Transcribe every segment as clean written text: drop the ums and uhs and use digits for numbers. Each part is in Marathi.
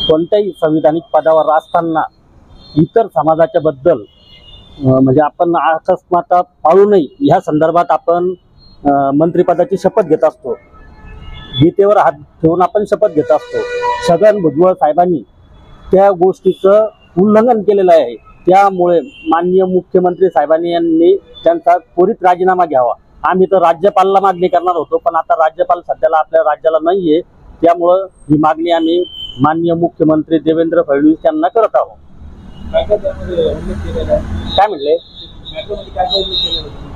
कोणत्याही संविधानिक पदावर असताना इतर समाजाच्या बद्दल म्हणजे आपण अकस्मात पाळू नये ह्या संदर्भात आपण मंत्रिपदाची शपथ घेत असतो। गीतेवर हात ठेवून आपण शपथ घेत असतो। छगन भुजबळ साहेबांनी त्या गोष्टीचं उल्लंघन केलेलं आहे। त्यामुळे माननीय मुख्यमंत्री साहेबांनी यांनी त्यांचा त्वरित राजीनामा घ्यावा। आम्ही तर राज्यपालाला मागणी करणार होतो, पण आता राज्यपाल सध्याला आपल्या राज्याला नाहीये, त्यामुळे ही मागणी आम्ही माननीय मुख्यमंत्री देवेंद्र फडणवीस यांना करत आहोत। काय म्हणले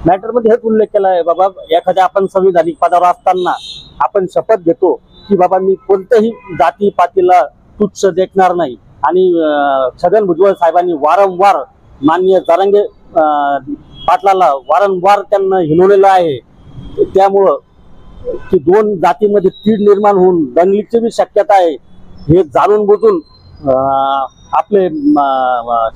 मॅटर मध्ये हेच उल्लेख केला आहे बाबा, एखाद्या आपण संविधानिक पदावर असताना आपण शपथ घेतो की बाबा मी कोणत्याही जाती पातीला तुच्छ देखणार नाही। आणि छगन भुजबळ साहेबांनी वारंवार माननीय जरांगे पाटलाला वारंवार त्यांना हिणवलेलं आहे। त्यामुळं की दोन जातीमध्ये तीड निर्माण होऊन दंगलीची भी शक्यता आहे, हे जाणून बुजून आपले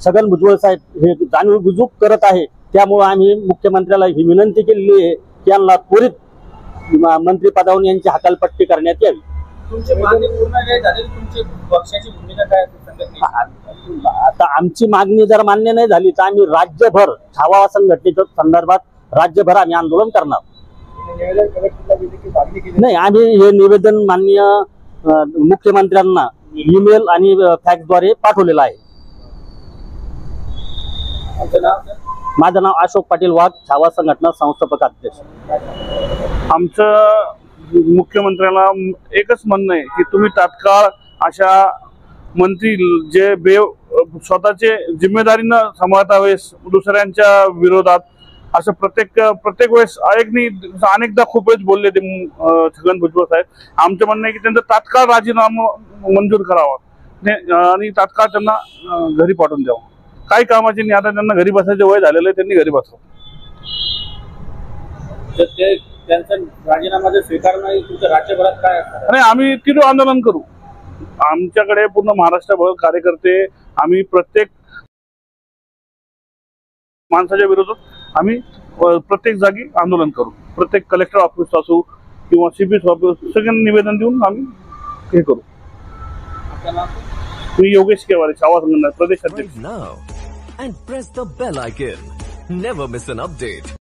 छगन भुजबळ साहेब हे जाणीवबुजूक करत आहे। त्यामुळे आम्ही मुख्यमंत्र्याला ही विनंती केलेली आहे की यांना त्वरित मंत्रिपदावरून यांची हकालपट्टी करण्यात यावी। तुमची मागणी पूर्ण नाही झाली, तुमची पक्षाची भूमिका काय असेल? आता आमची मागणी जर मान्य नाही झाली तर आम्ही राज्यभर छावा संघटनेच्या संदर्भात राज्यभर आम्ही आंदोलन करणार। नाही, आम्ही हे निवेदन माननीय मुख्यमंत्र्यांना ईमेल आणि फॅक्सद्वारे पाठवलेलं आहे। माझं नाव अशोक पाटील वाघ, छावा संघटना संस्थापक अध्यक्ष। आमचं मुख्यमंत्र्यांना एकच म्हणणं आहे की तुम्ही तात्काळ अशा मंत्री जे स्वतःचे जिम्मेदारीनं सांभाळतावे दुसऱ्यांच्या विरोधात, असं प्रत्येक वेळेस अनेकदा खूप वेळेस बोलले ते छगन भुजबळ साहेब। आमचं म्हणणं आहे की त्यांचा तात्काळ राजीनामा मंजूर करावा आणि तात्काळ त्यांना घरी पाठवून द्यावं। काही कामाची नाही, आता त्यांना घरी बसायचं वय झालेलं आहे, त्यांनी घरी बसावं। त्यांचा राजीनामा जर स्वीकार नाही तुमच्या राज्यभरात काय असणार? आणि आम्ही तीव्र आंदोलन करू। आमच्याकडे पूर्ण महाराष्ट्रभर कार्यकर्ते, आम्ही प्रत्येक माणसाच्या विरोधात आम्ही प्रत्येक जागी आंदोलन करू। प्रत्येक कलेक्टर ऑफिस असू किंवा सीबीएस ऑफिस सगळ्यांना निवेदन देऊन आम्ही हे करू। मी योगेश केवारे, छावा संघटना प्रदेश अध्यक्ष। And press the bell icon. Never miss an update.